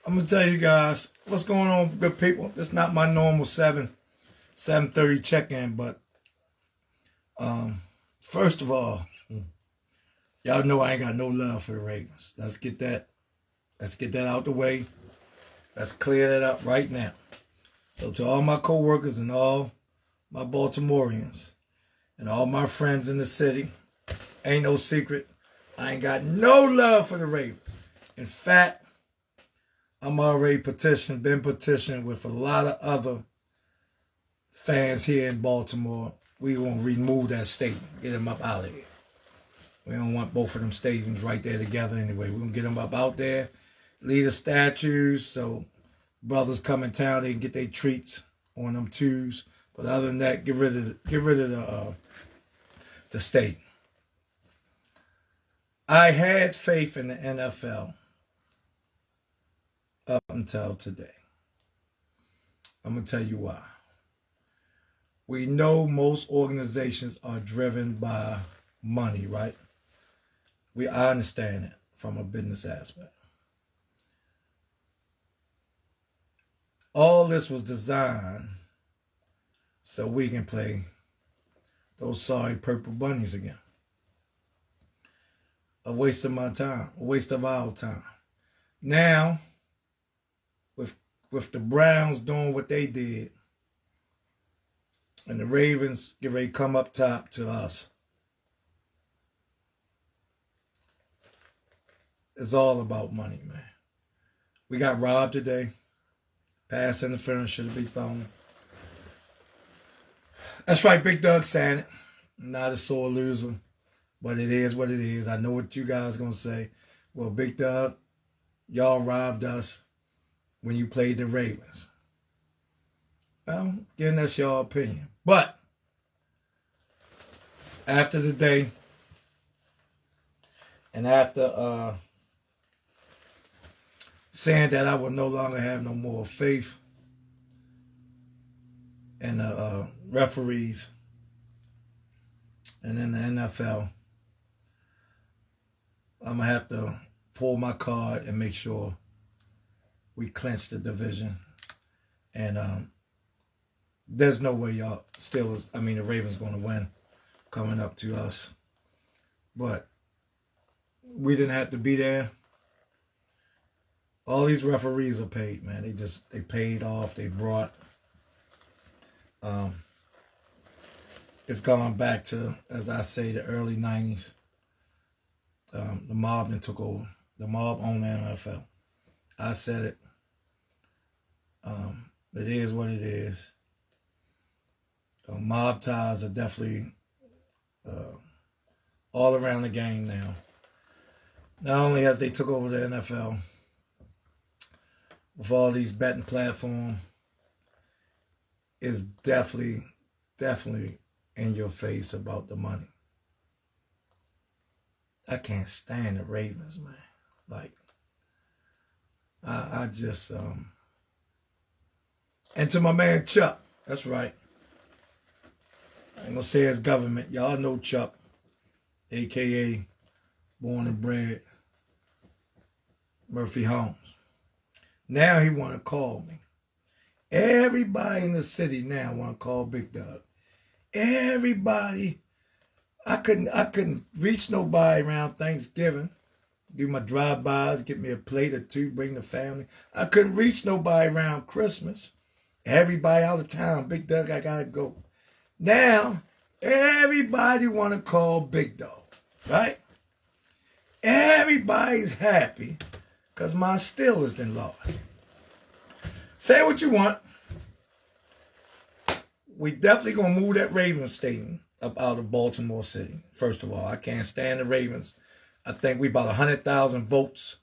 I'm gonna tell you guys what's going on, good people. It's not my normal 7:30 check-in, but um, first of all, y'all know I ain't got no love for the Ravens. Let's get that. Let's get that out the way. Let's clear that up right now. So to all my coworkers and all my Baltimoreans and all my friends in the city, ain't no secret. I ain't got no love for the Ravens. In fact, I'm already been petitioned with a lot of other fans here in Baltimore. We gonna remove that stadium, get them up out of here. We don't want both of them stadiums right there together anyway. We're gonna get them up out there, leave the statues so brothers come in town, they can get their treats on them twos. But other than that, get rid of the stadium. I had faith in the NFL up until today. I'm gonna tell you why. We know most organizations are driven by money, right? I understand it from a business aspect. All this was designed so we can play those sorry purple bunnies again. A waste of my time, a waste of our time. Now, with the Browns doing what they did, and the Ravens get ready to come up top to us, it's all about money, man. We got robbed today. Pass interference should have been thrown. That's right, Big Doug saying it. I'm not a sore loser, but it is what it is. I know what you guys going to say. Well, Big Doug, y'all robbed us when you played the Ravens. Well, again, that's your opinion. But after the day, and after saying that I will no longer have no more faith in the referees and in the NFL, I'm going to have to pull my card and make sure we clinch the division. And there's no way the Ravens going to win coming up to us. But we didn't have to be there. All these referees are paid, man. They paid off. They brought. It's gone back to, as I say, the early 90s. The mob then took over. The mob owned the NFL. I said it. It is what it is. Mob ties are definitely all around the game now. Not only has they took over the NFL with all these betting platforms, is definitely in your face about the money. I can't stand the Ravens, man. Like, I just and to my man Chuck, that's right. I ain't gonna say his government. Y'all know Chuck, aka born and bred Murphy Holmes. Now he wanna call me. Everybody in the city now wanna call Big Doug. Everybody. I couldn't reach nobody around Thanksgiving. Do my drive-bys, get me a plate or two, bring the family. I couldn't reach nobody around Christmas. Everybody out of town. Big Doug, I gotta go. Now, everybody want to call Big Dog, right? Everybody's happy because my Steelers done lost. Say what you want. We definitely going to move that Ravens stadium up out of Baltimore City. First of all, I can't stand the Ravens. I think we about 100,000 votes,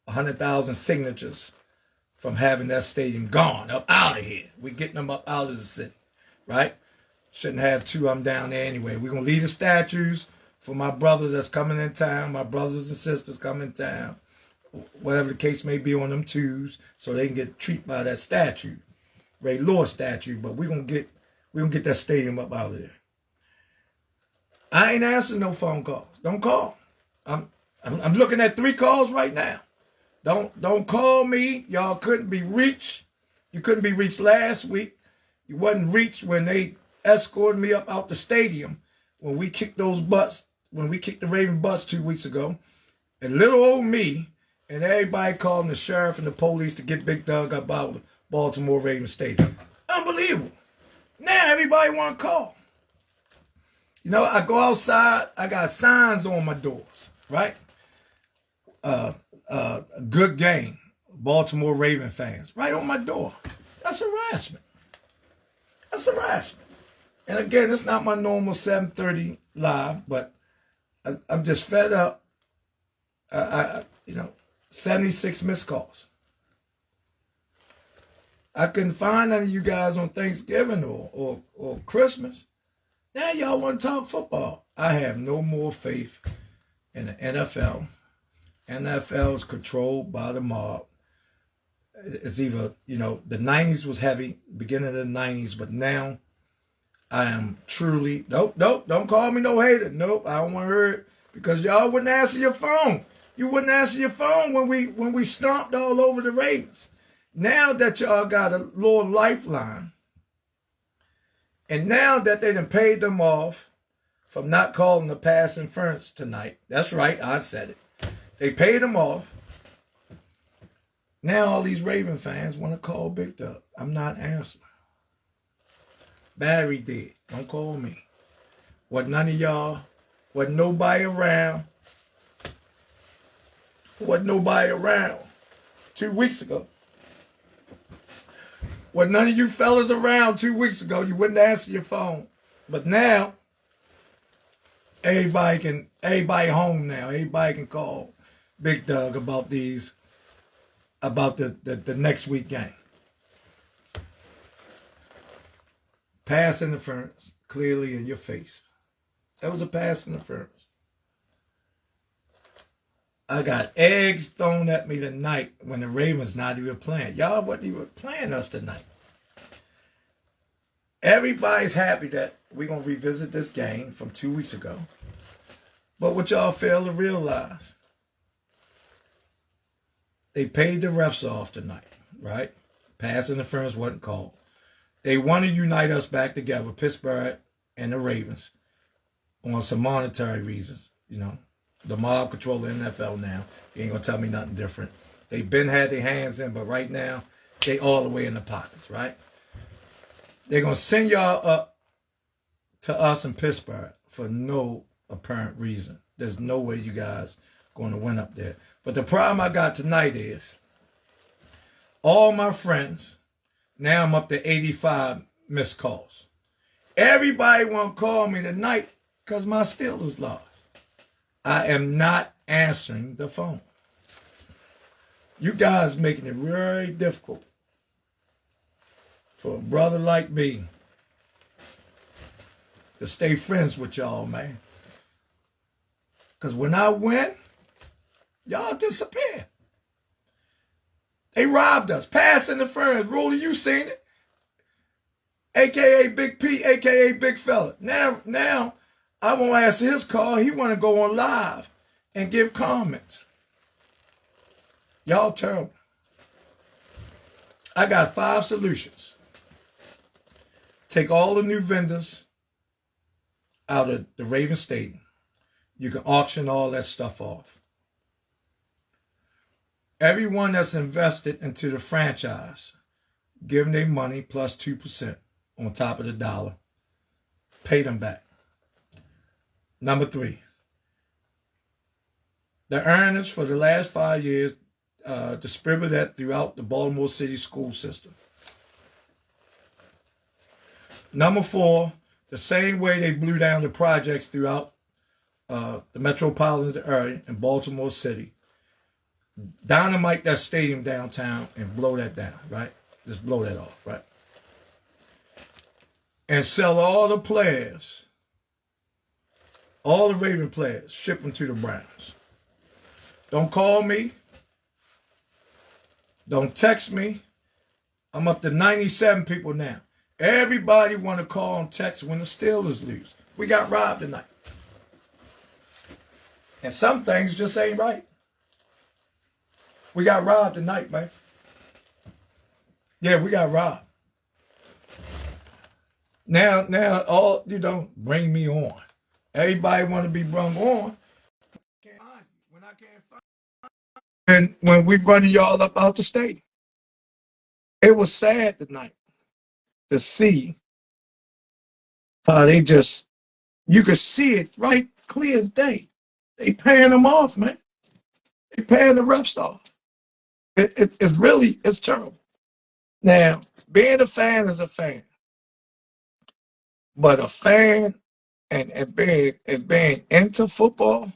100,000 signatures from having that stadium gone, up out of here. We getting them up out of the city, right? Shouldn't have two of them down there anyway. We're going to leave the statues for my brothers that's coming in town, my brothers and sisters coming in town, whatever the case may be on them twos, so they can get treated by that statue, Ray Lewis statue. But we're going to get that stadium up out of there. I ain't answering no phone calls. Don't call. I'm looking at 3 calls right now. Don't call me. Y'all couldn't be reached. You couldn't be reached last week. You wasn't reached when they escorted me up out the stadium when we kicked those butts, when we kicked the Raven butts 2 weeks ago. And little old me and everybody calling the sheriff and the police to get Big Doug up out of the Baltimore Ravens stadium. Unbelievable. Now everybody want to call. You know, I go outside, I got signs on my doors, right? Good game, Baltimore Raven fans, right on my door. That's harassment. That's harassment. And again, it's not my normal 7:30 live, but I'm just fed up. 76 missed calls. I couldn't find none of you guys on Thanksgiving or Christmas. Now y'all want to talk football. I have no more faith in the NFL. NFL is controlled by the mob. It's either, the 90s was heavy, beginning of the 90s, but now I am truly, nope, don't call me no hater. Nope, I don't want to hear it because y'all wouldn't answer your phone. You wouldn't answer your phone when we stomped all over the Ravens. Now that y'all got a little lifeline, and now that they done paid them off from not calling the pass interference tonight, that's right, I said it. They paid them off. Now all these Raven fans want to call Big Doug. I'm not answering. Barry did. Don't call me. Wasn't none of y'all. Wasn't nobody around. Wasn't nobody around 2 weeks ago. Wasn't none of you fellas around 2 weeks ago. You wouldn't answer your phone. But now, everybody home now. Everybody can call Big Doug about the next week game. Pass interference, clearly in your face. That was a pass interference. I got eggs thrown at me tonight when the Ravens not even playing. Y'all wasn't even playing us tonight. Everybody's happy that we're going to revisit this game from 2 weeks ago. But what y'all fail to realize, they paid the refs off tonight, right? Pass interference wasn't called. They want to unite us back together, Pittsburgh and the Ravens, on some monetary reasons, The mob control the NFL now. You ain't going to tell me nothing different. They've been had their hands in, but right now, they all the way in the pockets, right? They're going to send y'all up to us in Pittsburgh for no apparent reason. There's no way you guys going to win up there. But the problem I got tonight is all my friends, now I'm up to 85 missed calls. Everybody want to call me tonight because my Steelers lost. I am not answering the phone. You guys making it very difficult for a brother like me to stay friends with y'all, man. Because when I win, y'all disappear. They robbed us. Pass interference. Ruler, you seen it. A.K.A. Big P, A.K.A. Big Fella. Now, I won't answer his call. He want to go on live and give comments. Y'all terrible. I got 5 solutions. Take all the new vendors out of the Raven Stadium. You can auction all that stuff off. Everyone that's invested into the franchise, give them their money plus 2% on top of the dollar. Pay them back. Number 3, the earnings for the last 5 years, distribute that throughout the Baltimore City school system. Number 4, the same way they blew down the projects throughout the metropolitan area in Baltimore City. Dynamite that stadium downtown and blow that down, right? Just blow that off, right? And sell all the players, all the Raven players, ship them to the Browns. Don't call me. Don't text me. I'm up to 97 people now. Everybody want to call and text when the Steelers lose. We got robbed tonight. And some things just ain't right. We got robbed tonight, man. Yeah, we got robbed. Now, all bring me on. Everybody want to be brung on. Can't find you. When I can't find you. And when we running y'all up out the state, it was sad tonight to see how they just, you could see it right clear as day. They paying them off, man. They paying the refs off. It's terrible. Now, being a fan is a fan, but a fan and being into football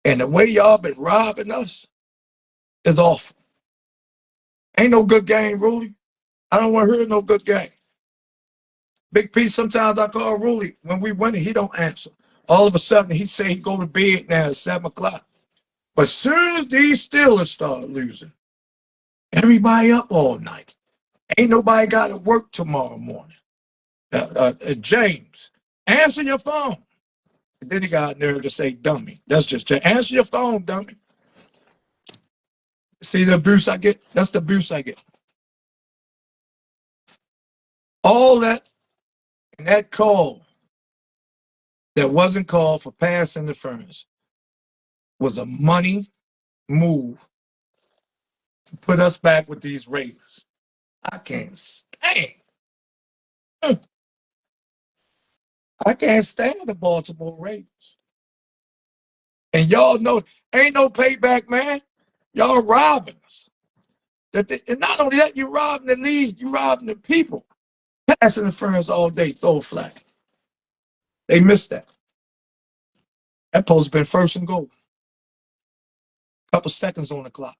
and the way y'all been robbing us is awful. Ain't no good game, Ruley. I don't want to hear no good game. Big P, sometimes I call Ruley. When we win it, he don't answer. All of a sudden, he say he go to bed now at 7 o'clock. But as soon as these Steelers start losing, everybody up all night. Ain't nobody got to work tomorrow morning. James, answer your phone. And then he got nerve to say dummy. That's just answer your phone, dummy. See the abuse I get? That's the abuse I get. All that and that call that wasn't called for pass interference was a money move to put us back with these Ravens. I can't stand. I can't stand the Baltimore Ravens. And y'all know, ain't no payback, man. Y'all robbing us. And not only that, you robbing the league. You robbing the people. Pass interference all day, throw a flag. They missed that. That supposed to been first and goal. Couple seconds on the clock.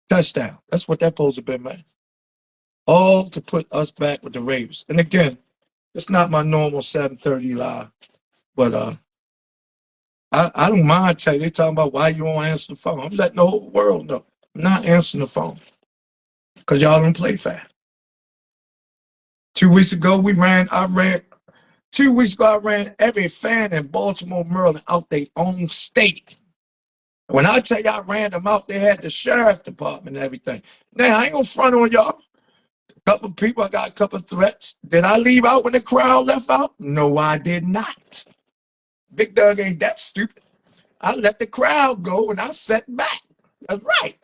Touchdown. That's what that supposed to been, man. All to put us back with the Ravens. And again, it's not my normal 7:30 live, but I don't mind telling you. They talking about why you won't answer the phone. I'm letting the whole world know. I'm not answering the phone because y'all don't play fair. 2 weeks ago, I ran every fan in Baltimore, Maryland out their own state. When I tell you I ran them out, they had the sheriff department and everything. Now, I ain't gonna front on y'all. A couple of people, I got a couple of threats. Did I leave out when the crowd left out? No, I did not. Big Doug ain't that stupid. I let the crowd go and I sat back. That's right.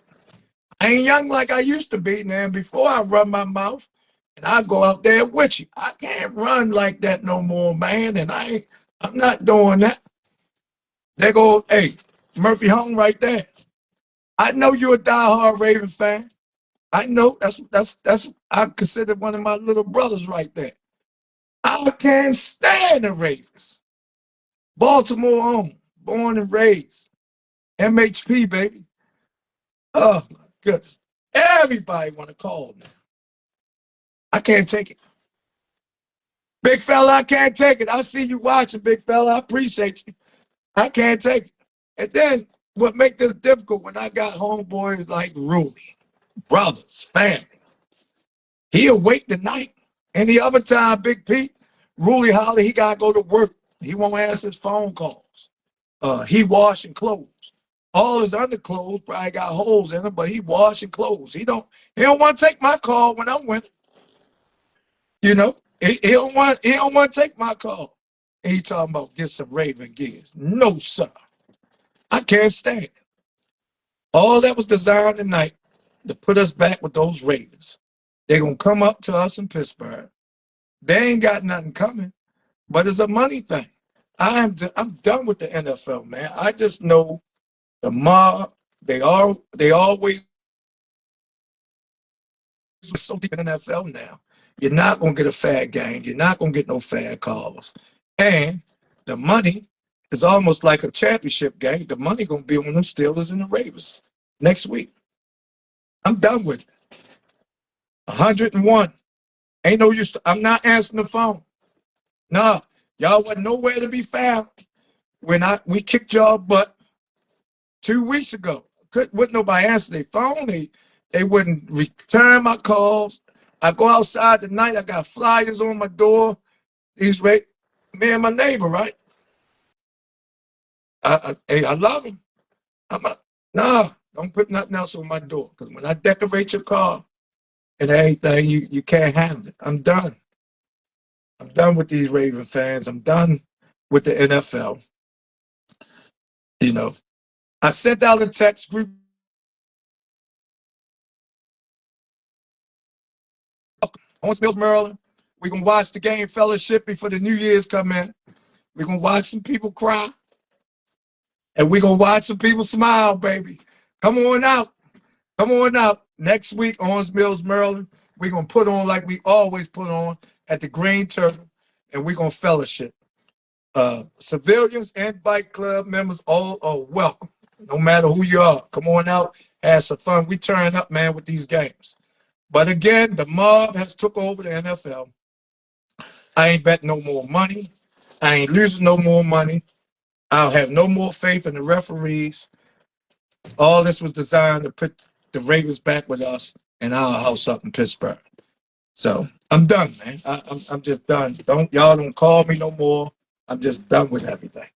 I ain't young like I used to be, man. Before I run my mouth, and I go out there with you. I can't run like that no more, man. And I'm not doing that. There go, hey, Murphy Hung right there. I know you're a diehard Raven fan. I know that's I consider one of my little brothers right there. I can't stand the Ravens. Baltimore home, born and raised. MHP, baby. Oh my goodness. Everybody want to call now. I can't take it. Big fella, I can't take it. I see you watching, big fella. I appreciate you. I can't take it. And then what make this difficult when I got homeboys like Ruley, brothers, family. He awake tonight. Any other time, Big Pete, Ruley Holly, he got to go to work. He won't answer his phone calls. He washing clothes. All his underclothes probably got holes in them, but he washing clothes. He don't want to take my call when I'm winning. You know, he don't want to take my call. And he talking about get some Raven gears. No, sir. I can't stand it. All that was designed tonight to put us back with those Ravens. They're going to come up to us in Pittsburgh. They ain't got nothing coming, but it's a money thing. I'm done with the NFL, man. I just know the mob, they always so deep in the NFL now. You're not going to get a fair game. You're not going to get no fair calls. And the money is almost like a championship game. The money going to be on them Steelers and the Ravens next week. I'm done with it. 101. Ain't no use. I'm not answering the phone. Nah, y'all wasn't nowhere to be found when we kicked y'all butt 2 weeks ago. Wouldn't nobody answer their phone. They wouldn't return my calls. I go outside tonight. I got flyers on my door. Me and my neighbor, right? I love him. Nah, don't put nothing else on my door. Because when I decorate your car and everything, you can't handle it. I'm done. I'm done with these Raven fans. I'm done with the NFL. You know, I sent out a text group on Mills, Maryland. We're going to watch the game fellowship before the New Year's come in. We're going to watch some people cry. And we're going to watch some people smile, baby. Come on out. Come on out. Next week, Owens Mills, Maryland, we're going to put on like we always put on at the Green Turtle, and we're going to fellowship. Civilians and bike club members all are welcome, no matter who you are. Come on out, have some fun. We turn up, man, with these games. But again, the mob has took over the NFL. I ain't betting no more money. I ain't losing no more money. I'll have no more faith in the referees. All this was designed to put the Ravens back with us in our house up in Pittsburgh. So I'm done, man. I'm just done. Y'all don't call me no more. I'm just done with everything.